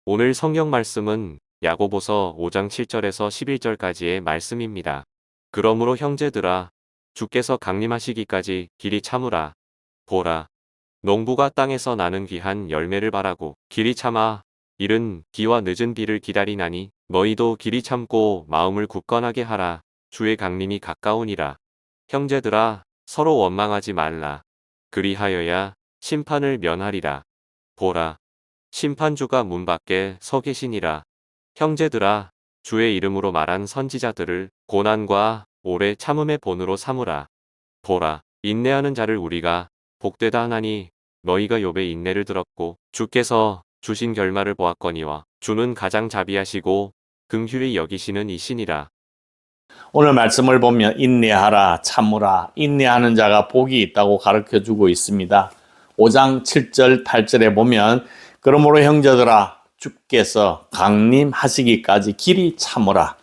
오늘 성경 말씀은 야고보서 5장 7절에서 11절까지의 말씀입니다. 그러므로 형제들아, 주께서 강림하시기까지 길이 참으라. 보라, 농부가 땅에서 나는 귀한 열매를 바라고 길이 참아 이른 비와 늦은 비를 기다리나니 너희도 길이 참고 마음을 굳건하게 하라. 주의 강림이 가까우니라. 형제들아, 서로 원망하지 말라. 그리하여야 심판을 면하리라. 보라, 심판주가 문 밖에 서 계시니라. 형제들아, 주의 이름으로 말한 선지자들을 고난과 오래 참음의 본으로 삼으라. 보라, 인내하는 자를 우리가 복되다 하나니 너희가 욥의 인내를 들었고 주께서 주신 결말을 보았거니와 주는 가장 자비하시고 긍휼히 여기시는 이시니라. 오늘 말씀을 보면 인내하라, 참으라, 인내하는 자가 복이 있다고 가르쳐주고 있습니다. 5장 7절, 8절에 보면 그러므로 형제들아, 주께서 강림하시기까지 길이 참으라.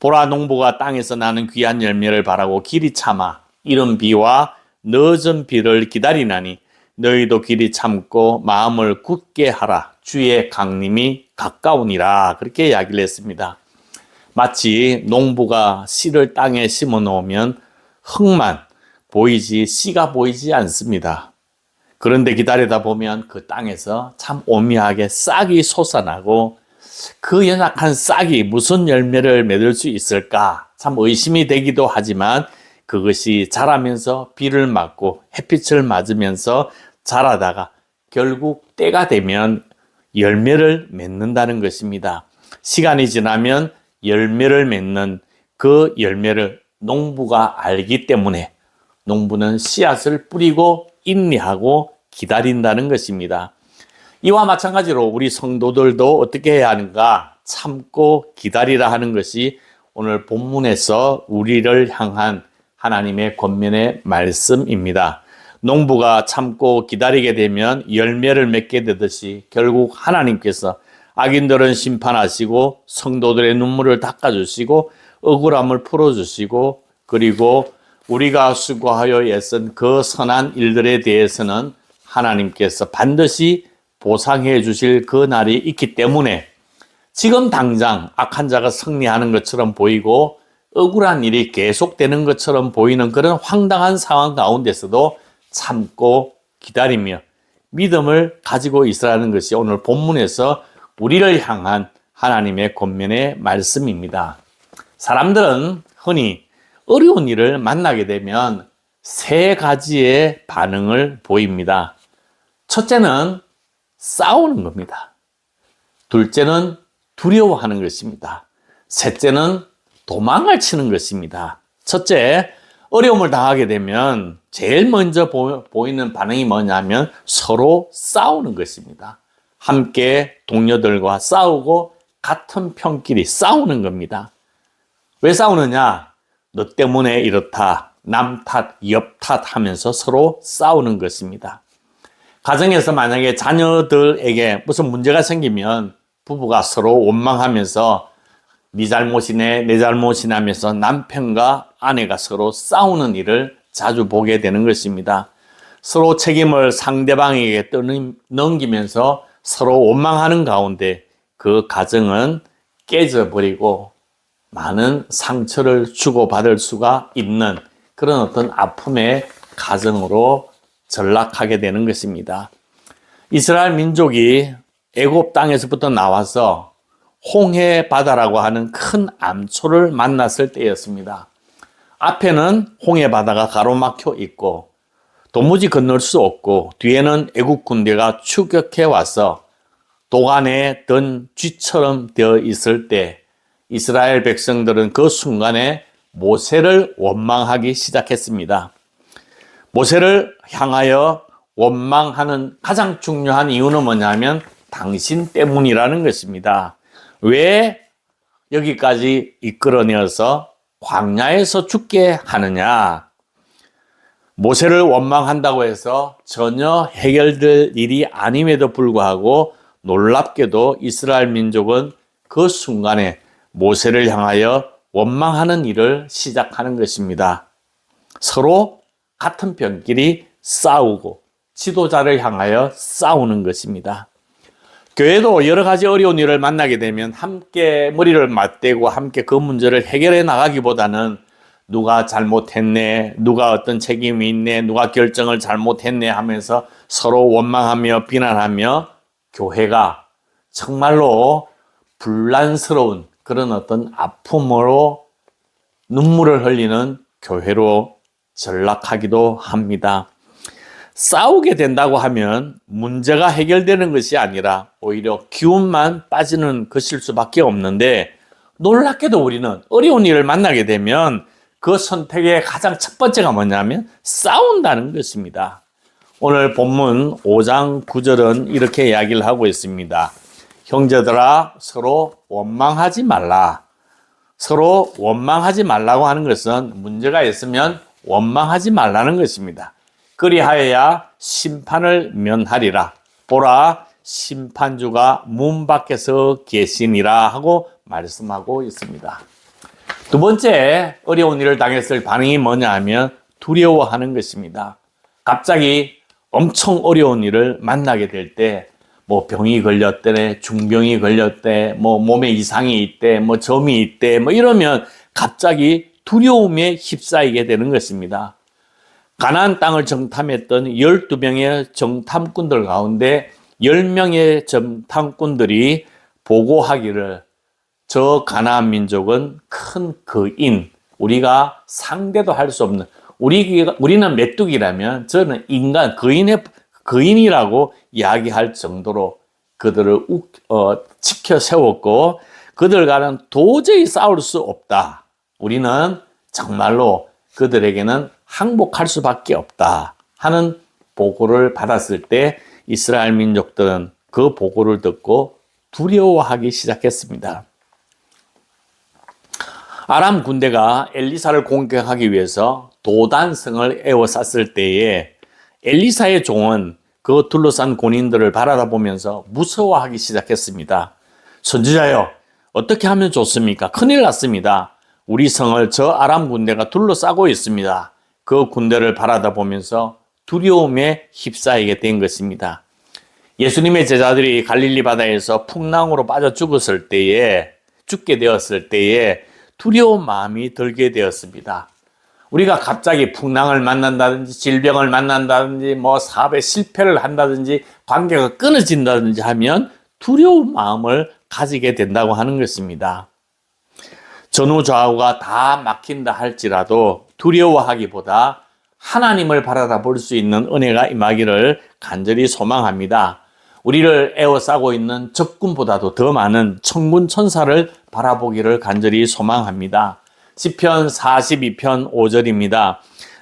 보라, 농부가 땅에서 나는 귀한 열매를 바라고 길이 참아 이른 비와 늦은 비를 기다리나니 너희도 길이 참고 마음을 굳게 하라. 주의 강림이 가까우니라. 그렇게 이야기를 했습니다. 마치 농부가 씨를 땅에 심어 놓으면 흙만 보이지 씨가 보이지 않습니다. 그런데 기다리다 보면 그 땅에서 참 오묘하게 싹이 솟아나고 그 연약한 싹이 무슨 열매를 맺을 수 있을까 참 의심이 되기도 하지만 그것이 자라면서 비를 맞고 햇빛을 맞으면서 자라다가 결국 때가 되면 열매를 맺는다는 것입니다. 시간이 지나면 열매를 맺는 그 열매를 농부가 알기 때문에 농부는 씨앗을 뿌리고 인내하고 기다린다는 것입니다. 이와 마찬가지로 우리 성도들도 어떻게 해야 하는가? 참고 기다리라 하는 것이 오늘 본문에서 우리를 향한 하나님의 권면의 말씀입니다. 농부가 참고 기다리게 되면 열매를 맺게 되듯이 결국 하나님께서 악인들은 심판하시고 성도들의 눈물을 닦아주시고 억울함을 풀어주시고 그리고 우리가 수고하여 애쓴 그 선한 일들에 대해서는 하나님께서 반드시 보상해 주실 그 날이 있기 때문에 지금 당장 악한 자가 승리하는 것처럼 보이고 억울한 일이 계속되는 것처럼 보이는 그런 황당한 상황 가운데서도 참고 기다리며 믿음을 가지고 있으라는 것이 오늘 본문에서 우리를 향한 하나님의 권면의 말씀입니다. 사람들은 흔히 어려운 일을 만나게 되면 세 가지의 반응을 보입니다. 첫째는 싸우는 겁니다. 둘째는 두려워하는 것입니다. 셋째는 도망을 치는 것입니다. 첫째, 어려움을 당하게 되면 제일 먼저 보이는 반응이 뭐냐면 서로 싸우는 것입니다. 함께 동료들과 싸우고 같은 편끼리 싸우는 겁니다. 왜 싸우느냐? 너 때문에 이렇다, 남 탓, 옆 탓 하면서 서로 싸우는 것입니다. 가정에서 만약에 자녀들에게 무슨 문제가 생기면 부부가 서로 원망하면서 네 잘못이네, 내 잘못이네 하면서 남편과 아내가 서로 싸우는 일을 자주 보게 되는 것입니다. 서로 책임을 상대방에게 넘기면서 서로 원망하는 가운데 그 가정은 깨져버리고 많은 상처를 주고받을 수가 있는 그런 어떤 아픔의 가정으로 전락하게 되는 것입니다. 이스라엘 민족이 애굽 땅에서부터 나와서 홍해 바다라고 하는 큰 암초를 만났을 때였습니다. 앞에는 홍해 바다가 가로막혀 있고 도무지 건널 수 없고 뒤에는 애국 군대가 추격해 와서 도간에 든 쥐처럼 되어 있을 때 이스라엘 백성들은 그 순간에 모세를 원망하기 시작했습니다. 모세를 향하여 원망하는 가장 중요한 이유는 뭐냐면 당신 때문이라는 것입니다. 왜 여기까지 이끌어내어서 광야에서 죽게 하느냐? 모세를 원망한다고 해서 전혀 해결될 일이 아님에도 불구하고 놀랍게도 이스라엘 민족은 그 순간에 모세를 향하여 원망하는 일을 시작하는 것입니다. 서로 같은 편끼리 싸우고 지도자를 향하여 싸우는 것입니다. 교회도 여러 가지 어려운 일을 만나게 되면 함께 머리를 맞대고 함께 그 문제를 해결해 나가기보다는 누가 잘못했네, 누가 어떤 책임이 있네, 누가 결정을 잘못했네 하면서 서로 원망하며 비난하며 교회가 정말로 분란스러운 그런 어떤 아픔으로 눈물을 흘리는 교회로 전락하기도 합니다. 싸우게 된다고 하면 문제가 해결되는 것이 아니라 오히려 기운만 빠지는 것일 수밖에 없는데, 놀랍게도 우리는 어려운 일을 만나게 되면 그 선택의 가장 첫 번째가 뭐냐면 싸운다는 것입니다. 오늘 본문 5장 9절은 이렇게 이야기를 하고 있습니다. 형제들아 서로 원망하지 말라. 서로 원망하지 말라고 하는 것은 문제가 있으면 원망하지 말라는 것입니다. 그리하여야 심판을 면하리라. 보라, 심판주가 문 밖에서 계시니라 하고 말씀하고 있습니다. 두 번째 어려운 일을 당했을 반응이 뭐냐 하면 두려워하는 것입니다. 갑자기 엄청 어려운 일을 만나게 될 때, 뭐 병이 걸렸대, 중병이 걸렸대, 뭐 몸에 이상이 있대, 뭐 점이 있대, 뭐 이러면 갑자기 두려움에 휩싸이게 되는 것입니다. 가나안 땅을 정탐했던 12명의 정탐꾼들 가운데 10명의 정탐꾼들이 보고하기를, 저 가나안 민족은 큰 거인, 우리가 상대도 할 수 없는, 우리는 메뚜기라면 저는 인간, 거인이라고 이야기할 정도로 그들을 지켜 세웠고, 그들과는 도저히 싸울 수 없다. 우리는 정말로 그들에게는 항복할 수밖에 없다 하는 보고를 받았을 때 이스라엘 민족들은 그 보고를 듣고 두려워하기 시작했습니다. 아람 군대가 엘리사를 공격하기 위해서 도단성을 에워쌌을 때에 엘리사의 종은 그 둘러싼 군인들을 바라보면서 무서워하기 시작했습니다. 선지자여, 어떻게 하면 좋습니까? 큰일 났습니다. 우리 성을 저 아람 군대가 둘러싸고 있습니다. 그 군대를 바라보면서 두려움에 휩싸이게 된 것입니다. 예수님의 제자들이 갈릴리 바다에서 풍랑으로 빠져 죽게 되었을 때에 두려운 마음이 들게 되었습니다. 우리가 갑자기 풍랑을 만난다든지 질병을 만난다든지 뭐 사업에 실패를 한다든지 관계가 끊어진다든지 하면 두려운 마음을 가지게 된다고 하는 것입니다. 전후좌우가 다 막힌다 할지라도 두려워하기보다 하나님을 바라볼 수 있는 은혜가 임하기를 간절히 소망합니다. 우리를 에워싸고 있는 적군보다도 더 많은 천군 천사를 바라보기를 간절히 소망합니다. 시편 42편 5절입니다.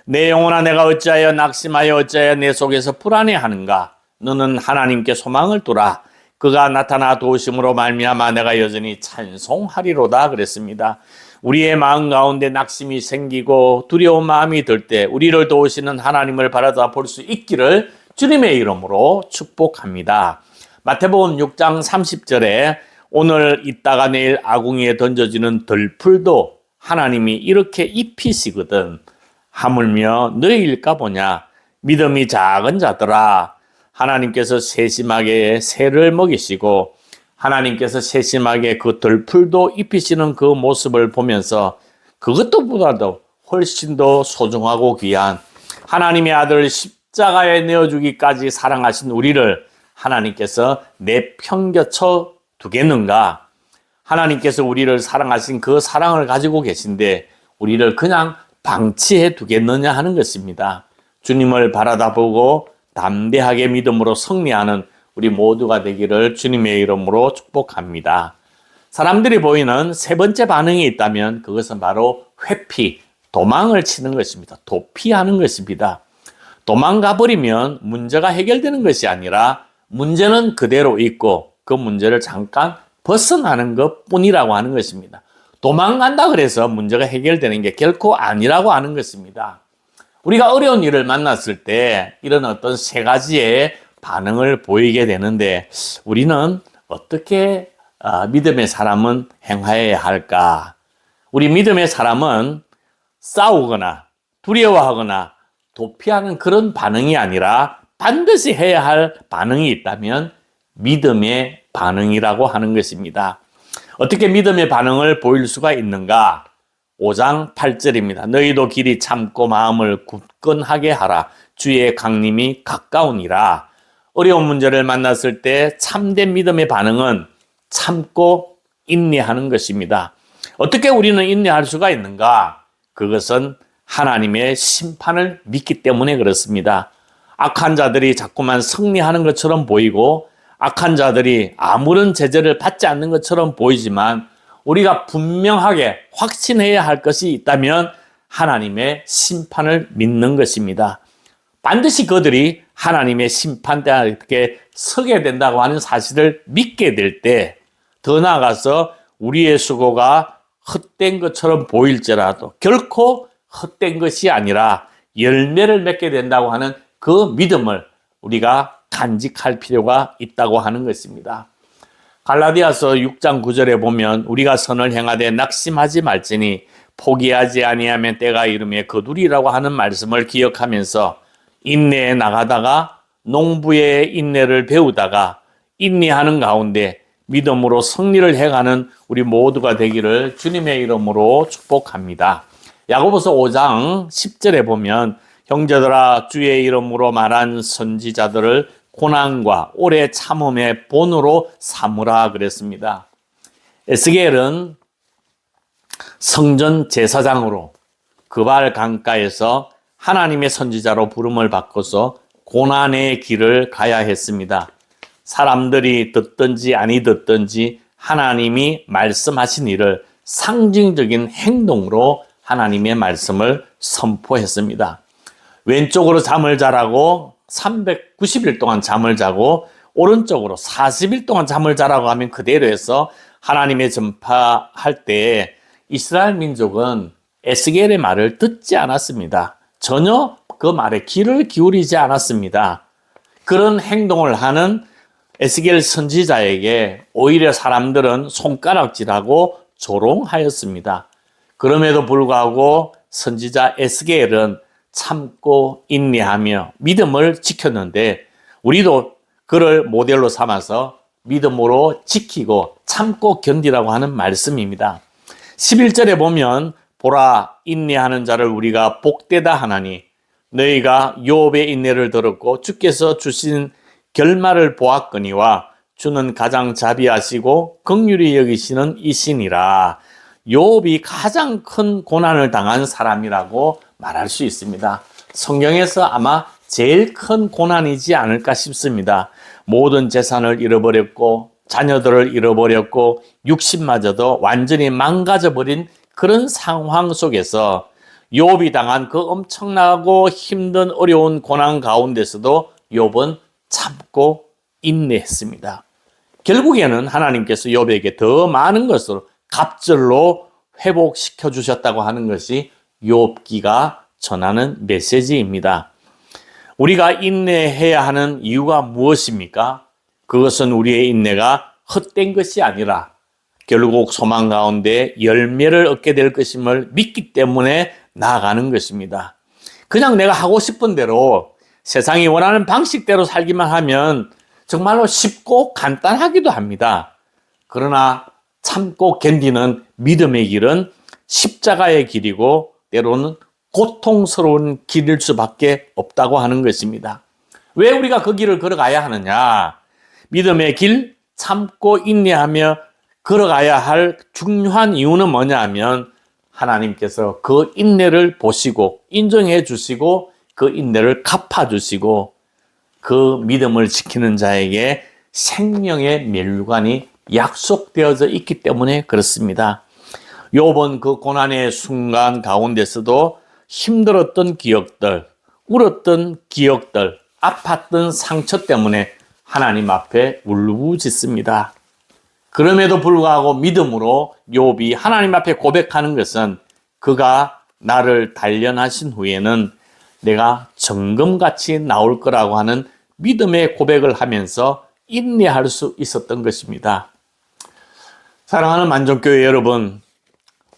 내 영혼아, 내가 어찌하여 낙심하여 어찌하여 내 속에서 불안해하는가? 너는 하나님께 소망을 두라. 그가 나타나 도우심으로 말미암아 내가 여전히 찬송하리로다 그랬습니다. 우리의 마음 가운데 낙심이 생기고 두려운 마음이 들 때 우리를 도우시는 하나님을 바라다 볼 수 있기를 주님의 이름으로 축복합니다. 마태복음 6장 30절에 오늘 있다가 내일 아궁이에 던져지는 들풀도 하나님이 이렇게 입히시거든. 하물며 너희일까 보냐. 믿음이 작은 자들아. 하나님께서 세심하게 새를 먹이시고 하나님께서 세심하게 그 들풀도 입히시는 그 모습을 보면서 그것보다도 훨씬 더 소중하고 귀한 하나님의 아들 십자가에 내어주기까지 사랑하신 우리를 하나님께서 내팽겨쳐 두겠는가? 하나님께서 우리를 사랑하신 그 사랑을 가지고 계신데 우리를 그냥 방치해 두겠느냐 하는 것입니다. 주님을 바라다보고 담대하게 믿음으로 승리하는 우리 모두가 되기를 주님의 이름으로 축복합니다. 사람들이 보이는 세 번째 반응이 있다면 그것은 바로 회피, 도망을 치는 것입니다. 도피하는 것입니다. 도망가 버리면 문제가 해결되는 것이 아니라 문제는 그대로 있고 그 문제를 잠깐 벗어나는 것뿐이라고 하는 것입니다. 도망간다 그래서 문제가 해결되는 게 결코 아니라고 하는 것입니다. 우리가 어려운 일을 만났을 때 이런 어떤 세 가지의 반응을 보이게 되는데 우리는 어떻게 믿음의 사람은 행하여야 할까? 우리 믿음의 사람은 싸우거나 두려워하거나 도피하는 그런 반응이 아니라 반드시 해야 할 반응이 있다면 믿음의 반응이라고 하는 것입니다. 어떻게 믿음의 반응을 보일 수가 있는가? 5장 8절입니다. 너희도 길이 참고 마음을 굳건하게 하라. 주의 강림이 가까우니라. 어려운 문제를 만났을 때 참된 믿음의 반응은 참고 인내하는 것입니다. 어떻게 우리는 인내할 수가 있는가? 그것은 하나님의 심판을 믿기 때문에 그렇습니다. 악한 자들이 자꾸만 승리하는 것처럼 보이고 악한 자들이 아무런 제재를 받지 않는 것처럼 보이지만 우리가 분명하게 확신해야 할 것이 있다면 하나님의 심판을 믿는 것입니다. 반드시 그들이 하나님의 심판대에 서게 된다고 하는 사실을 믿게 될 때 더 나아가서 우리의 수고가 헛된 것처럼 보일지라도 결코 헛된 것이 아니라 열매를 맺게 된다고 하는 그 믿음을 우리가 간직할 필요가 있다고 하는 것입니다. 갈라디아서 6장 9절에 보면 우리가 선을 행하되 낙심하지 말지니 포기하지 아니하면 때가 이르매 거두리라고 하는 말씀을 기억하면서 인내에 나가다가 농부의 인내를 배우다가 인내하는 가운데 믿음으로 승리를 해가는 우리 모두가 되기를 주님의 이름으로 축복합니다. 야고보서 5장 10절에 보면 형제들아 주의 이름으로 말한 선지자들을 고난과 오래 참음의 본으로 삼으라 그랬습니다. 에스겔은 성전 제사장으로 그발 강가에서 하나님의 선지자로 부름을 받고서 고난의 길을 가야 했습니다. 사람들이 듣든지 아니 듣든지 하나님이 말씀하신 일을 상징적인 행동으로 하나님의 말씀을 선포했습니다. 왼쪽으로 잠을 자라고 390일 동안 잠을 자고 오른쪽으로 40일 동안 잠을 자라고 하면 그대로 해서 하나님의 전파할 때 이스라엘 민족은 에스겔의 말을 듣지 않았습니다. 전혀 그 말에 귀를 기울이지 않았습니다. 그런 행동을 하는 에스겔 선지자에게 오히려 사람들은 손가락질하고 조롱하였습니다. 그럼에도 불구하고 선지자 에스겔은 참고 인내하며 믿음을 지켰는데 우리도 그를 모델로 삼아서 믿음으로 지키고 참고 견디라고 하는 말씀입니다. 11절에 보면 보라 인내하는 자를 우리가 복되다 하나니 너희가 욥의 인내를 들었고 주께서 주신 결말을 보았거니와 주는 가장 자비하시고 긍휼히 여기시는 이신이라. 욥이 가장 큰 고난을 당한 사람이라고 말할 수 있습니다. 성경에서 아마 제일 큰 고난이지 않을까 싶습니다. 모든 재산을 잃어버렸고 자녀들을 잃어버렸고 육신마저도 완전히 망가져버린 그런 상황 속에서 욥이 당한 그 엄청나고 힘든 어려운 고난 가운데서도 욥은 참고 인내했습니다. 결국에는 하나님께서 욥에게 더 많은 것을 갑절로 회복시켜 주셨다고 하는 것이 욥기가 전하는 메시지입니다. 우리가 인내해야 하는 이유가 무엇입니까? 그것은 우리의 인내가 헛된 것이 아니라 결국 소망 가운데 열매를 얻게 될 것임을 믿기 때문에 나아가는 것입니다. 그냥 내가 하고 싶은 대로 세상이 원하는 방식대로 살기만 하면 정말로 쉽고 간단하기도 합니다. 그러나 참고 견디는 믿음의 길은 십자가의 길이고 때로는 고통스러운 길일 수밖에 없다고 하는 것입니다. 왜 우리가 그 길을 걸어가야 하느냐? 믿음의 길, 참고 인내하며 걸어가야 할 중요한 이유는 뭐냐 하면 하나님께서 그 인내를 보시고 인정해 주시고 그 인내를 갚아주시고 그 믿음을 지키는 자에게 생명의 멸류관이 약속되어져 있기 때문에 그렇습니다. 욥은 그 고난의 순간 가운데서도 힘들었던 기억들, 울었던 기억들, 아팠던 상처 때문에 하나님 앞에 울부짖습니다. 그럼에도 불구하고 믿음으로 욥이 하나님 앞에 고백하는 것은 그가 나를 단련하신 후에는 내가 정금같이 나올 거라고 하는 믿음의 고백을 하면서 인내할 수 있었던 것입니다. 사랑하는 만족교회 여러분,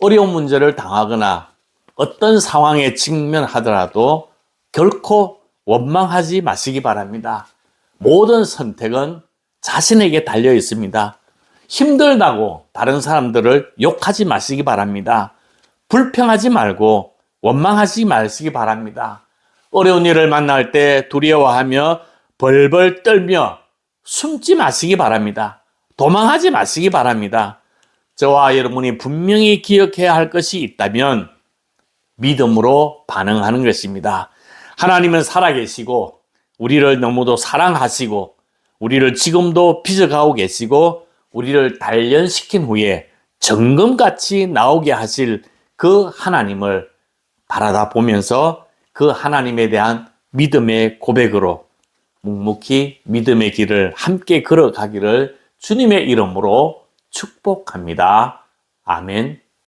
어려운 문제를 당하거나 어떤 상황에 직면하더라도 결코 원망하지 마시기 바랍니다. 모든 선택은 자신에게 달려 있습니다. 힘들다고 다른 사람들을 욕하지 마시기 바랍니다. 불평하지 말고 원망하지 마시기 바랍니다. 어려운 일을 만날 때 두려워하며 벌벌 떨며 숨지 마시기 바랍니다. 도망하지 마시기 바랍니다. 저와 여러분이 분명히 기억해야 할 것이 있다면 믿음으로 반응하는 것입니다. 하나님은 살아계시고 우리를 너무도 사랑하시고 우리를 지금도 빚어가고 계시고 우리를 단련시킨 후에 정금같이 나오게 하실 그 하나님을 바라다 보면서 그 하나님에 대한 믿음의 고백으로 묵묵히 믿음의 길을 함께 걸어가기를 주님의 이름으로 축복합니다. 아멘.